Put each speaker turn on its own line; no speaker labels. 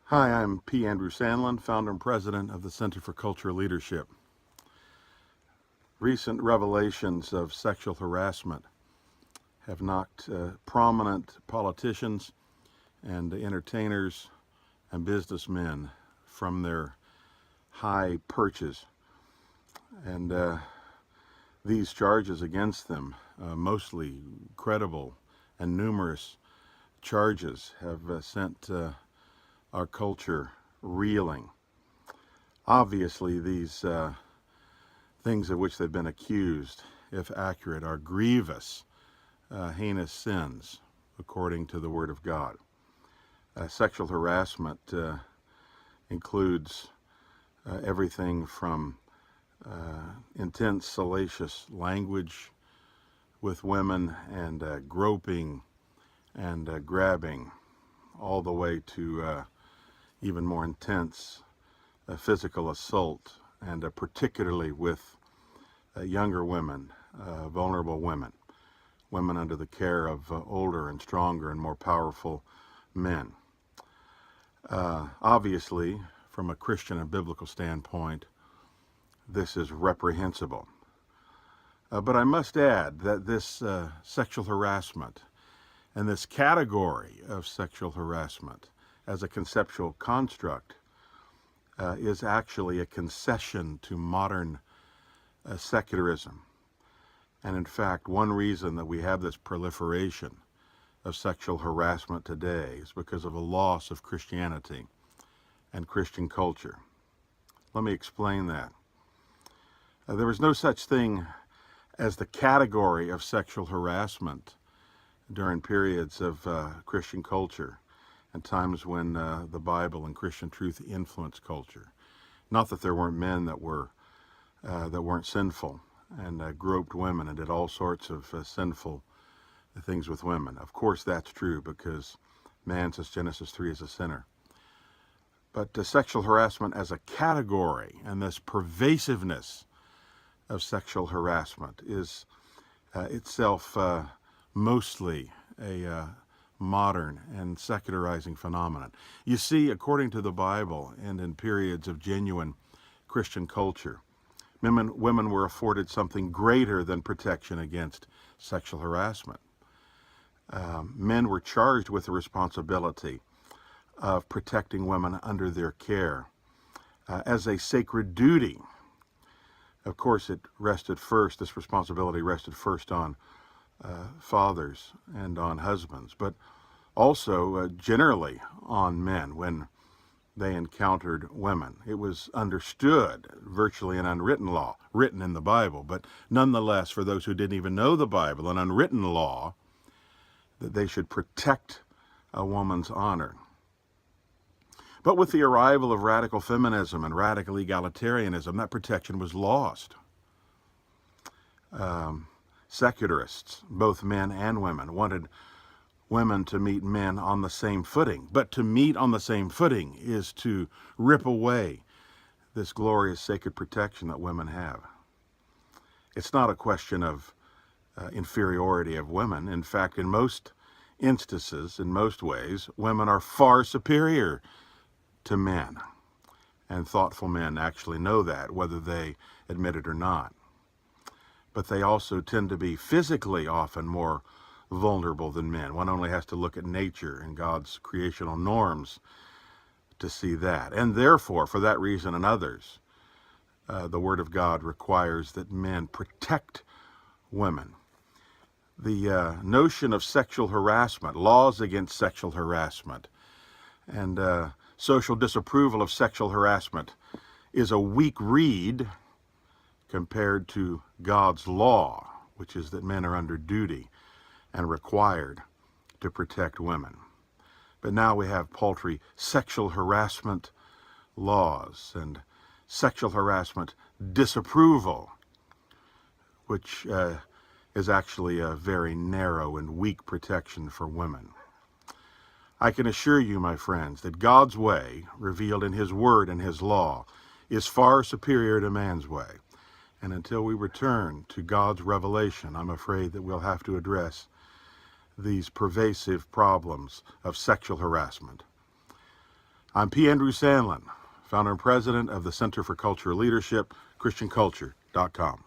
Hi, I'm P. Andrew Sandlin, founder and president of the Center for Cultural Leadership. Recent revelations of sexual harassment have knocked prominent politicians and entertainers and businessmen from their high perches. And these charges against them, mostly credible and numerous charges, have sent our culture reeling. Obviously, these things of which they've been accused, if accurate, are grievous, heinous sins, according to the Word of God. Sexual harassment includes everything from intense, salacious language with women and groping and grabbing, all the way to even more intense physical assault, and particularly with younger women, vulnerable women, women under the care of older and stronger and more powerful men. Obviously, from a Christian and biblical standpoint, this is reprehensible. But I must add that this sexual harassment and this category of sexual harassment as a conceptual construct is actually a concession to modern secularism. And in fact, one reason that we have this proliferation of sexual harassment today is because of a loss of Christianity and Christian culture. Let me explain that. There was no such thing as the category of sexual harassment during periods of Christian culture and times when the Bible and Christian truth influenced culture. Not that there weren't men that weren't sinful and groped women and did all sorts of sinful things with women. Of course that's true, because man, says Genesis 3, is a sinner. But sexual harassment as a category and this pervasiveness of sexual harassment is itself mostly a modern and secularizing phenomenon. You see, according to the Bible and in periods of genuine Christian culture, women were afforded something greater than protection against sexual harassment. Men were charged with the responsibility of protecting women under their care as a sacred duty. Of course, this responsibility rested first on fathers and on husbands, but also generally on men when they encountered women. It was understood, virtually an unwritten law, written in the Bible, but nonetheless, for those who didn't even know the Bible, an unwritten law, that they should protect a woman's honor. But with the arrival of radical feminism and radical egalitarianism, that protection was lost. Secularists, both men and women, wanted women to meet men on the same footing. But to meet on the same footing is to rip away this glorious sacred protection that women have. It's not a question of inferiority of women. In fact, in most instances, in most ways, women are far superior to men. And thoughtful men actually know that, whether they admit it or not. But they also tend to be physically often more vulnerable than men. One only has to look at nature and God's creational norms to see that. And therefore, for that reason and others, the Word of God requires that men protect women. The notion of sexual harassment, laws against sexual harassment, and social disapproval of sexual harassment is a weak reed compared to God's law, which is that men are under duty and required to protect women. But now we have paltry sexual harassment laws and sexual harassment disapproval, which is actually a very narrow and weak protection for women. I can assure you, my friends, that God's way, revealed in His Word and His law, is far superior to man's way. And until we return to God's revelation, I'm afraid that we'll have to address these pervasive problems of sexual harassment. I'm P. Andrew Sandlin, founder and president of the Center for Cultural Leadership, ChristianCulture.com.